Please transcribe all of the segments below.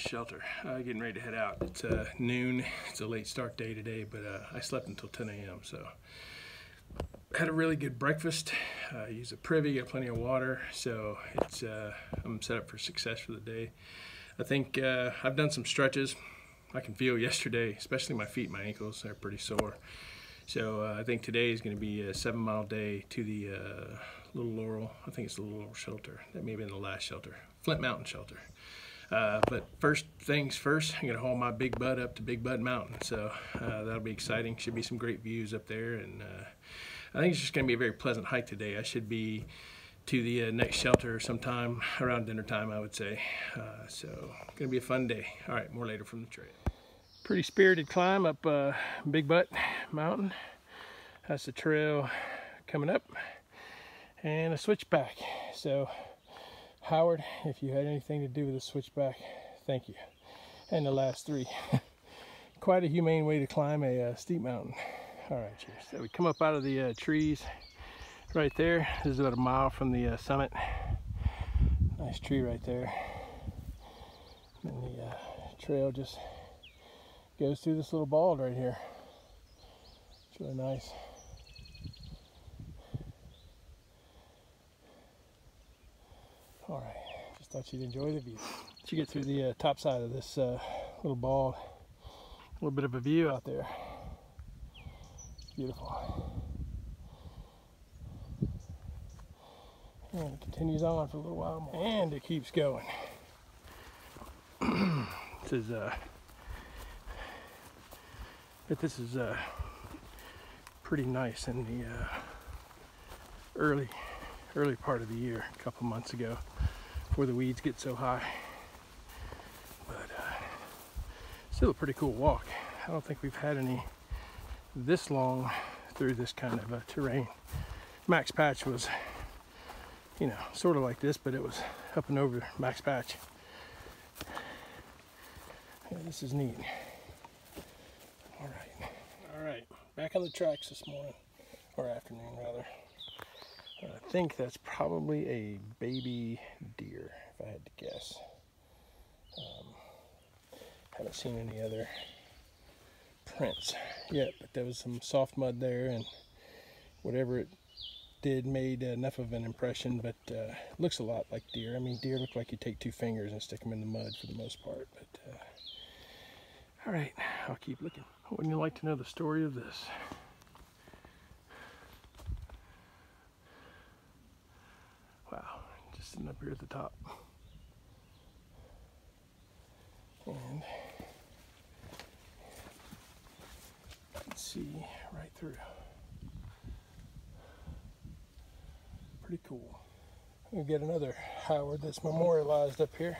shelter, getting ready to head out. It's noon. It's a late start day today, but I slept until 10 a.m. So had a really good breakfast. Used a privy, got plenty of water, so it's I'm set up for success for the day. I think I've done some stretches. I can feel yesterday, especially my feet, my ankles, they're pretty sore. So I think today is going to be a 7-mile day to the Little Laurel. I think it's the Little Laurel shelter. That may have been the last shelter. Flint Mountain shelter. But first things first, I'm going to haul my big bud up to Big Bud Mountain. So that'll be exciting. Should be some great views up there. And I think it's just going to be a very pleasant hike today. I should be to the next shelter sometime around dinner time, I would say. So going to be a fun day. All right, more later from the trail. Pretty spirited climb up Big Butt Mountain. That's the trail coming up and a switchback. So Howard, if you had anything to do with the switchback, thank you. And the last three. Quite a humane way to climb a steep mountain. All right, cheers. So we come up out of the trees right there. This is about a mile from the summit. Nice tree right there. And the trail just goes through this little bald right here. It's really nice. All right, just thought you'd enjoy the view. Once you get through the top side of this little bald, a little bit of a view out there. Beautiful. And it continues on for a little while more. And it keeps going. This is pretty nice in the early part of the year, a couple months ago, before the weeds get so high. But still a pretty cool walk. I don't think we've had any this long through this kind of terrain. Max Patch was, you know, sort of like this, but it was up and over Max Patch. Yeah, this is neat. All right, back on the tracks this morning, or afternoon rather. I think that's probably a baby deer, if I had to guess. Haven't seen any other prints yet, but there was some soft mud there, and whatever it did made enough of an impression, but looks a lot like deer. I mean, deer look like you take 2 fingers and stick them in the mud for the most part, but all right, I'll keep looking. Wouldn't you like to know the story of this? Wow, just sitting up here at the top. And you can see right through. Pretty cool. We get another Howard that's memorialized up here.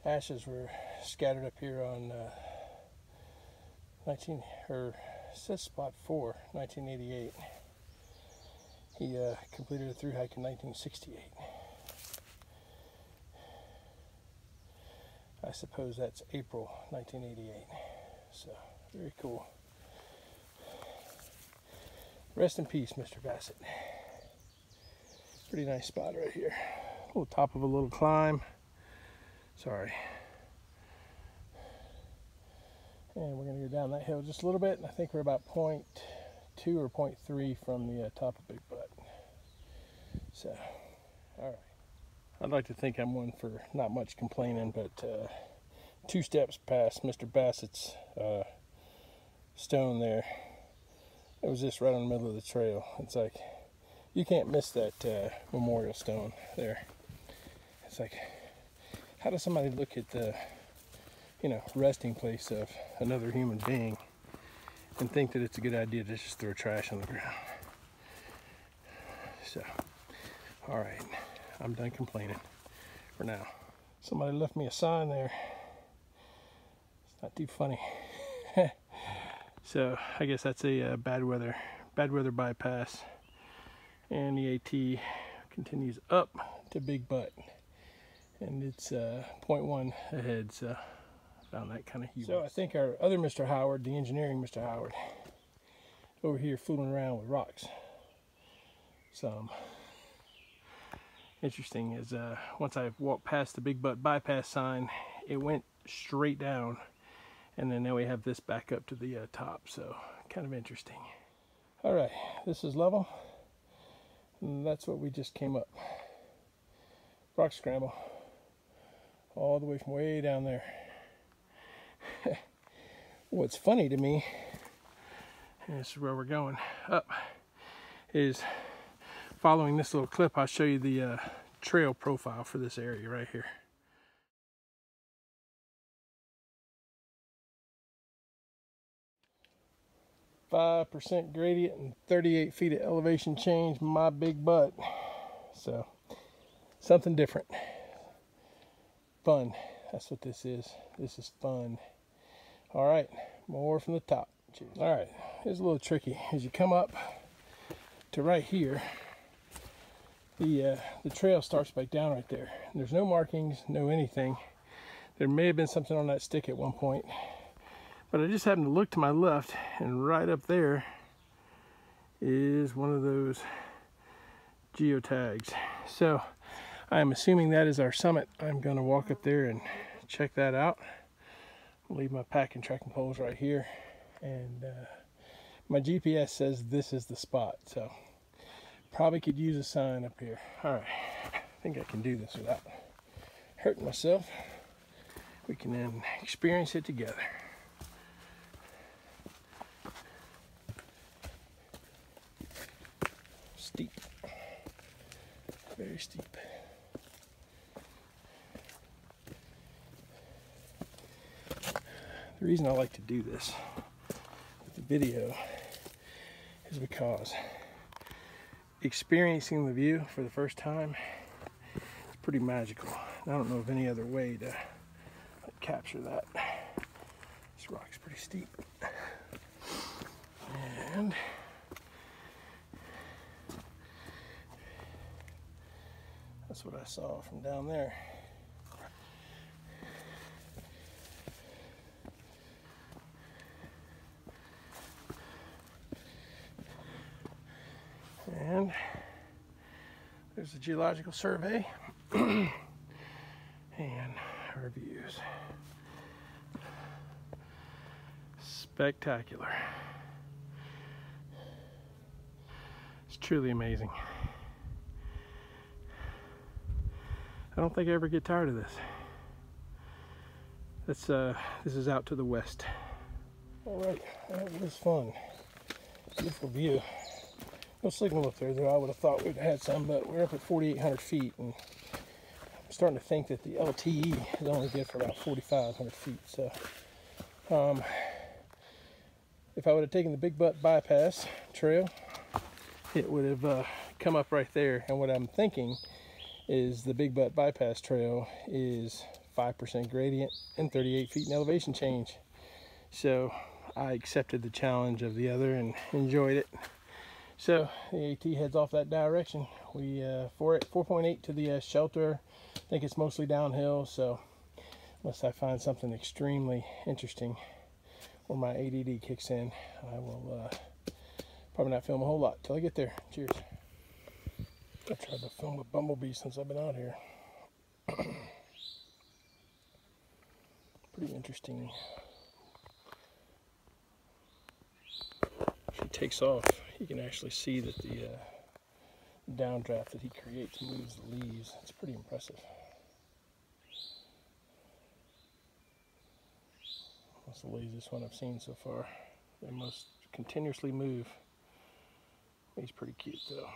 Ashes were scattered up here on says spot 4, 1988. He completed a through hike in 1968. I suppose that's April 1988. So very cool. Rest in peace, Mr. Bassett. Pretty nice spot right here. Little top of a little climb. Sorry. And we're going to go down that hill just a little bit, and I think we're about 0.2 or 0.3 from the top of Big Butt. So, all right. I'd like to think I'm one for not much complaining, but 2 steps past Mr. Bassett's stone there. It was just right in the middle of the trail. It's like, you can't miss that memorial stone there. It's like, how does somebody look at the, you know, resting place of another human being and think that it's a good idea to just throw trash on the ground? So, all right, I'm done complaining for now. Somebody left me a sign there. It's not too funny. So I guess that's a bad weather bypass, and the AT continues up to Big Butt, and it's 0.1 ahead. So found that kind of huge. So I think our other Mr. Howard, the engineering Mr. Howard, over here fooling around with rocks. Some interesting is once I walked past the Big Butt bypass sign, it went straight down, and then now we have this back up to the top, so kind of interesting. All right, this is level, and that's what we just came up. Rock scramble, all the way from way down there. What's funny to me, and this is where we're going up, is following this little clip. I'll show you the trail profile for this area right here. 5% gradient and 38 feet of elevation change, my big butt. So something different. Fun. That's what this is. This is fun. All right, more from the top. Cheers. All right, it's a little tricky. As you come up to right here, the trail starts back down right there. There's no markings, no anything. There may have been something on that stick at one point, but I just happened to look to my left, and right up there is one of those geotags. So I'm assuming that is our summit. I'm going to walk up there and check that out. I'll leave my pack and trekking poles right here, and my GPS says this is the spot, so probably could use a sign up here. All right, I think I can do this without hurting myself. We can then experience it together. Steep, very steep. The reason I like to do this with the video is because experiencing the view for the first time is pretty magical. I don't know of any other way to capture that. This rock's pretty steep. And that's what I saw from down there. And there's the geological survey and our views. Spectacular. It's truly amazing. I don't think I ever get tired of this. This is out to the west. All right, that was fun. Beautiful view. No signal up there, though. I would have thought we'd had some, but we're up at 4,800 feet, and I'm starting to think that the LTE is only good for about 4,500 feet. So, if I would have taken the Big Butt Bypass trail, it would have come up right there. And what I'm thinking is the Big Butt Bypass trail is 5% gradient and 38 feet in elevation change. So I accepted the challenge of the other and enjoyed it. So the AT heads off that direction. We 4.8 to the shelter. I think it's mostly downhill, so unless I find something extremely interesting or my ADD kicks in, I will probably not film a whole lot till I get there. Cheers. I've tried to film a bumblebee since I've been out here. Pretty interesting. If he takes off, you can actually see that the downdraft that he creates moves the leaves. It's pretty impressive. That's the laziest one I've seen so far. They must continuously move. He's pretty cute though.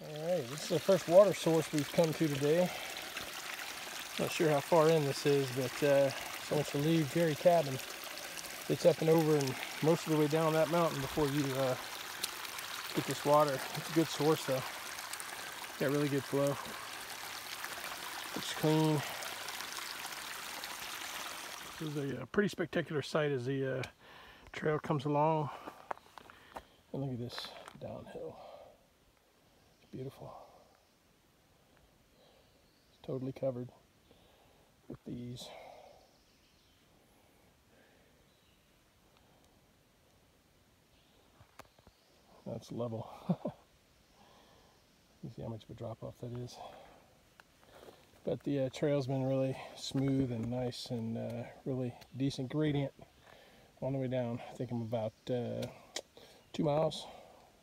Alright, this is the first water source we've come to today. Not sure how far in this is, but so once you leave Jerry Cabin, it's up and over and most of the way down that mountain before you get this water. It's a good source though. Got really good flow. Looks clean. This is a pretty spectacular sight as the trail comes along. And look at this downhill. It's beautiful. It's totally covered with these. That's level. See how much of a drop off that is. But the trail's been really smooth and nice and really decent gradient on the way down. I think I'm about 2 miles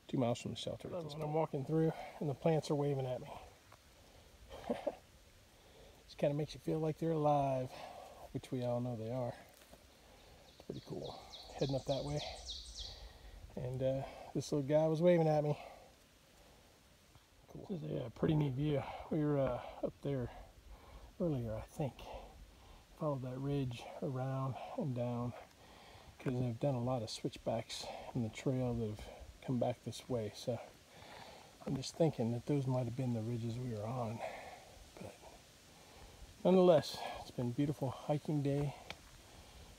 from the shelter. I'm walking through and the plants are waving at me. Just kind of makes you feel like they're alive, which we all know they are. It's pretty cool. Heading up that way, and this little guy was waving at me. Cool. This is a pretty neat view. We were up there earlier, I think. Followed that ridge around and down because they've done a lot of switchbacks in the trail that have come back this way. So I'm just thinking that those might have been the ridges we were on. But nonetheless, it's been a beautiful hiking day.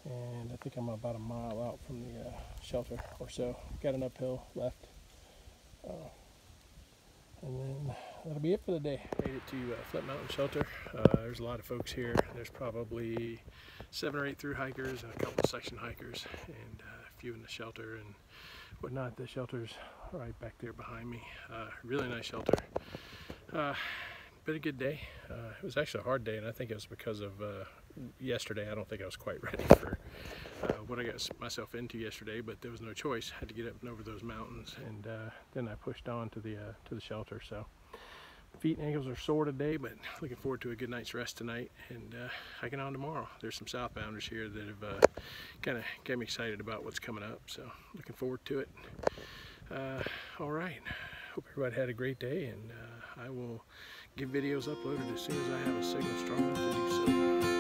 And I think I'm about a mile out from the shelter or so. Got an uphill left. And then that'll be it for the day. Made it to Flint Mountain Shelter. There's a lot of folks here. There's probably 7 or 8 through hikers and a couple of section hikers and a few in the shelter and whatnot. The shelter's right back there behind me. Really nice shelter. Been a good day. It was actually a hard day, and I think it was because of yesterday. I don't think I was quite ready for what I got myself into yesterday, but there was no choice. I had to get up and over those mountains, and then I pushed on to the shelter. So feet and ankles are sore today, but looking forward to a good night's rest tonight and hiking on tomorrow. There's some southbounders here that have kind of got me excited about what's coming up, so looking forward to it. All right. Hope everybody had a great day, and I will get videos uploaded as soon as I have a signal strong enough to do so.